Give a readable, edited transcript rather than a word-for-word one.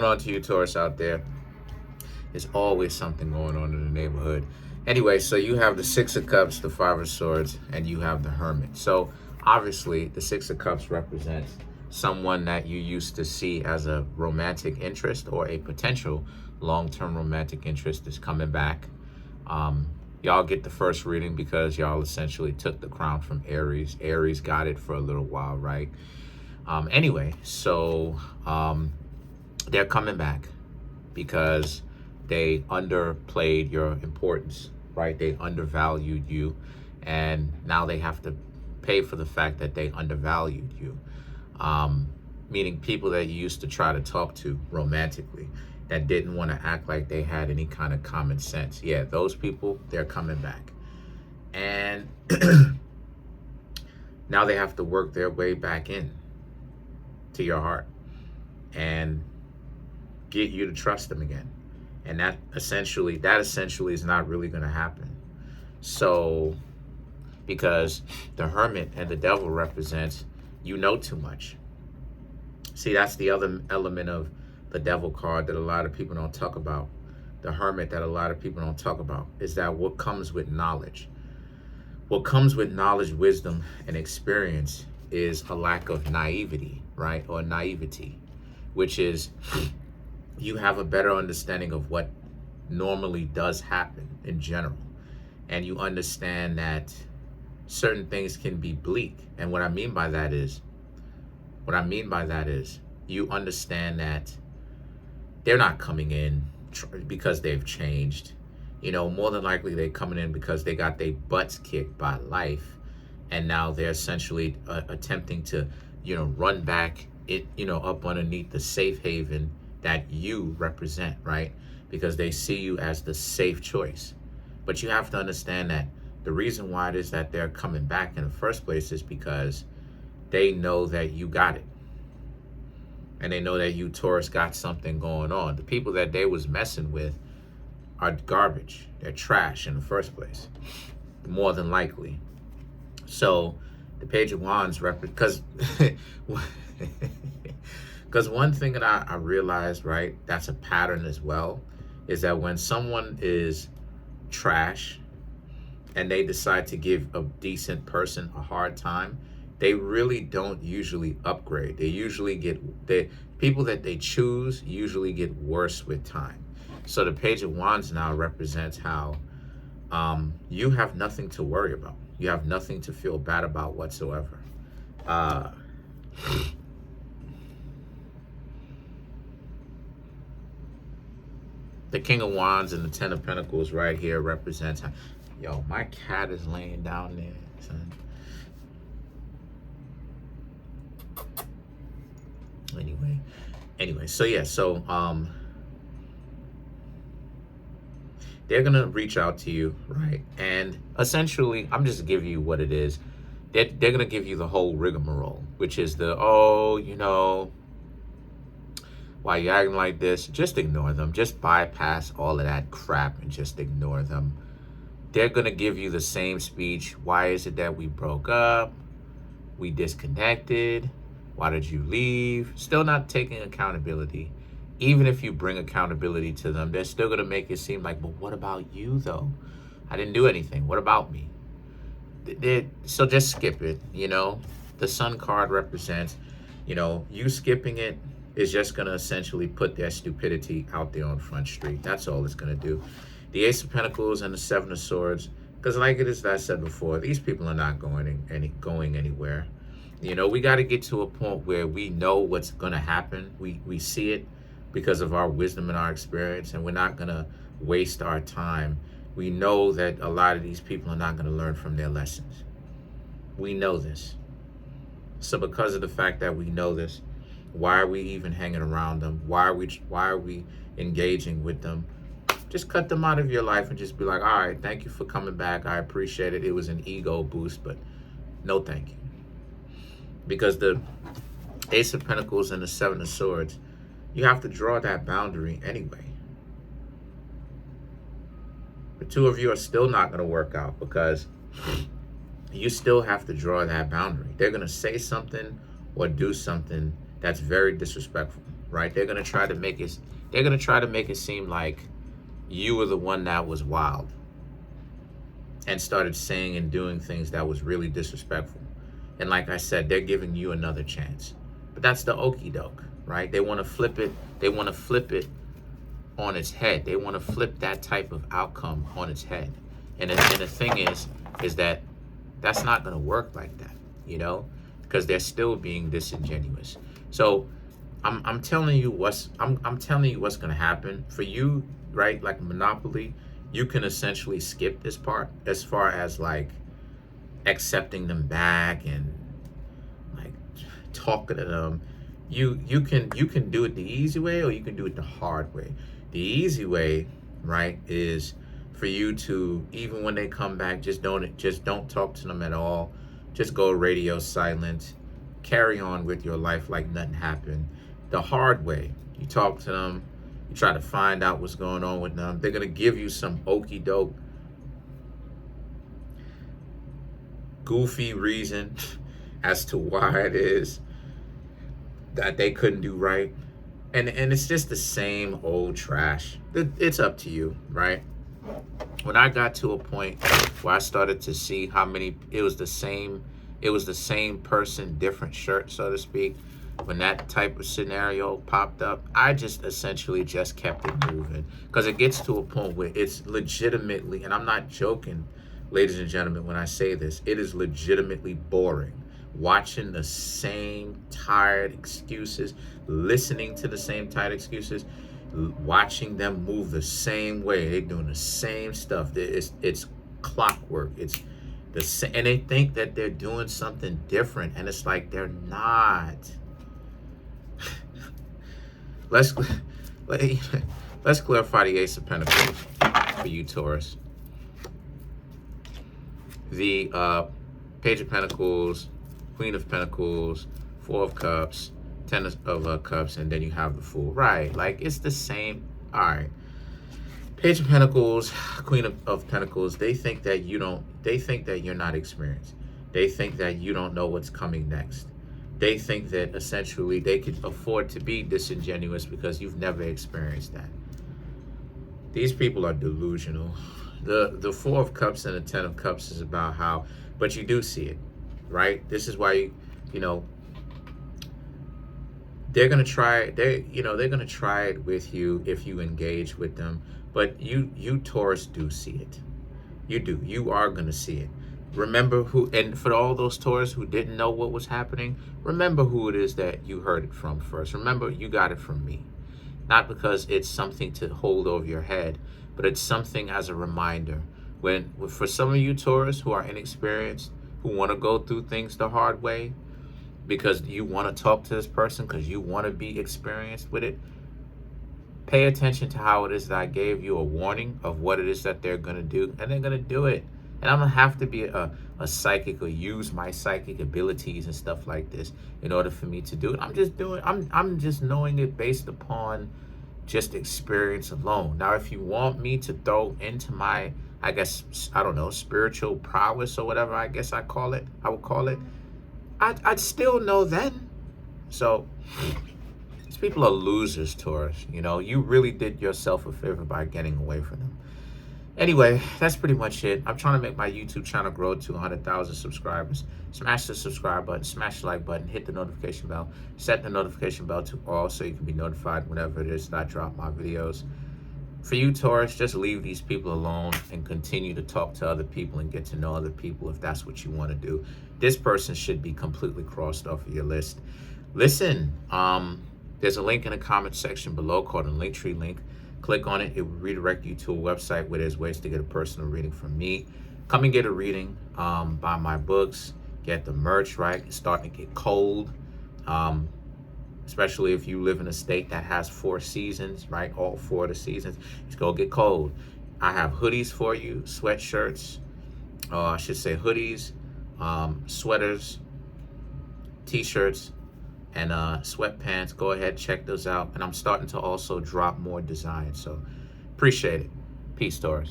On to you, Taurus, out there. There's always something going on in the neighborhood. Anyway, so you have the Six of Cups, the Five of Swords, and you have the Hermit. So obviously, the Six of Cups represents someone that you used to see as a romantic interest or a potential long-term romantic interest is coming back. Y'all get the first reading because y'all essentially took the crown from Aries. Aries got it for a little while, right? Anyway, so they're coming back because they underplayed your importance, right? They undervalued you, and now they have to pay for the fact that they undervalued you. Meaning people that you used to try to talk to romantically that didn't want to act like they had any kind of common sense. Yeah, those people, they're coming back. And now they have to work their way back in to your heart and get you to trust them again. And that essentially is not really going to happen. So, because the Hermit and the Devil represents you know too much. See, that's the other element of the Devil card that a lot of people don't talk about. The Hermit that a lot of people don't talk about is that what comes with knowledge. What comes with knowledge, wisdom, and experience is a lack of naivety, right? Or naivety, which is you have a better understanding of what normally does happen in general. And you understand that certain things can be bleak. And what I mean by that is you understand that they're not coming in because they've changed. You know, more than likely they're coming in because they got their butts kicked by life. And now they're essentially attempting to, run back it, up underneath the safe haven that you represent, right? Because they see you as the safe choice. But you have to understand that the reason why it is that they're coming back in the first place is because they know that you got it. And they know that you, Taurus, got something going on. The people that they was messing with are garbage. They're trash in the first place, more than likely. So the Page of Wands because one thing that I realized, right, that's a pattern as well, is that when someone is trash and they decide to give a decent person a hard time, they really don't usually upgrade. They usually people that they choose usually get worse with time. So the Page of Wands now represents how you have nothing to worry about. You have nothing to feel bad about whatsoever. The King of Wands and the Ten of Pentacles right here represents how, yo, my cat is laying down there, son. Anyway, so yeah, so they're gonna reach out to you, right? And essentially, I'm just giving you what it is. They're gonna give you the whole rigmarole, which is why you acting like this? Just ignore them. Just bypass all of that crap and just ignore them. They're gonna give you the same speech. Why is it that we broke up? We disconnected. Why did you leave? Still not taking accountability. Even if you bring accountability to them, they're still going to make it seem like, but what about you, though? I didn't do anything. What about me? So just skip it, The Sun card represents, you skipping it is just going to essentially put their stupidity out there on Front Street. That's all it's going to do. The Ace of Pentacles and the Seven of Swords, because like it is that I said before, these people are not going anywhere. We got to get to a point where we know what's going to happen. We see it because of our wisdom and our experience, and we're not going to waste our time. We know that a lot of these people are not going to learn from their lessons. We know this. So because of the fact that we know this, why are we even hanging around them? Why are we engaging with them? Just cut them out of your life and just be like, all right, thank you for coming back. I appreciate it. It was an ego boost, but no thank you. Because the Ace of Pentacles and the Seven of Swords, you have to draw that boundary anyway. The two of you are still not going to work out because you still have to draw that boundary. They're going to say something or do something that's very disrespectful. right? They're gonna try to make it. They're gonna try to make it seem like you were the one that was wild and started saying and doing things that was really disrespectful. And like I said, they're giving you another chance. But that's the okie doke, right? They want to flip it. They want to flip it on its head. They want to flip that type of outcome on its head. And the thing is that that's not going to work like that, you know, because they're still being disingenuous. So I'm telling you I'm telling you what's going to happen for you, right? Like Monopoly, you can essentially skip this part as far as like accepting them back and like talking to them. You can do it the easy way, or you can do it the hard way. The easy way, right, is for you to, even when they come back, just don't talk to them at all. Just go radio silent. Carry on with your life like nothing happened. The hard way, you talk to them, you try to find out what's going on with them. They're gonna give you some okey doke, goofy reason as to why it is that they couldn't do right. And it's just the same old trash. It's up to you, right? When I got to a point where I started to see how many, it was the same person, different shirt, so to speak. When that type of scenario popped up, I just essentially just kept it moving, because it gets to a point where it's legitimately, and I'm not joking, ladies and gentlemen, when I say this, it is legitimately boring. Watching the same tired excuses, listening to the same tired excuses, watching them move the same way. They're doing the same stuff. It's clockwork. It's the same, and they think that they're doing something different, and it's like they're not. Let's clarify the Ace of Pentacles for you, Taurus. The Page of Pentacles, Queen of Pentacles, Four of Cups, Ten of Cups, and then you have the Fool. Right, like it's the same. All right. Page of Pentacles, Queen of Pentacles, they think that you're not experienced. They think that you don't know what's coming next. They think that essentially they could afford to be disingenuous because you've never experienced that. These people are delusional. The Four of Cups and the Ten of Cups is about how, but you do see it, right? This is why they're gonna try. They're gonna try it with you if you engage with them. But you Taurus do see it. You do. You are gonna see it. Remember who, and for all those Taurus who didn't know what was happening, remember who it is that you heard it from first. Remember, you got it from me. Not because it's something to hold over your head, but it's something as a reminder. For some of you Taurus who are inexperienced, who want to go through things the hard way, because you want to talk to this person, because you want to be experienced with it, pay attention to how it is that I gave you a warning of what it is that they're going to do, and they're going to do it. And I'm going to have to be a psychic or use my psychic abilities and stuff like this in order for me to do it. I'm just knowing it based upon just experience alone. Now, if you want me to throw into my, I guess, I don't know, spiritual prowess or whatever, I guess I would call it, I'd still know then. So these people are losers, Taurus. You really did yourself a favor by getting away from them. Anyway, that's pretty much it. I'm trying to make my YouTube channel grow to 100,000 subscribers. Smash the subscribe button, smash the like button, hit the notification bell, set the notification bell to all so you can be notified whenever it is that I drop my videos. For you, Taurus, just leave these people alone and continue to talk to other people and get to know other people if that's what you want to do. This person should be completely crossed off of your list. Listen, there's a link in the comment section below called a Linktree link. Click on it. It will redirect you to a website where there's ways to get a personal reading from me. Come and get a reading. Buy my books. Get the merch, right? It's starting to get cold. Especially if you live in a state that has 4 seasons, right? All 4 of the seasons. It's going to get cold. I have hoodies for you, sweatshirts. I should say hoodies, sweaters, t-shirts, and sweatpants. Go ahead, check those out. And I'm starting to also drop more designs. So appreciate it. Peace, Taurus.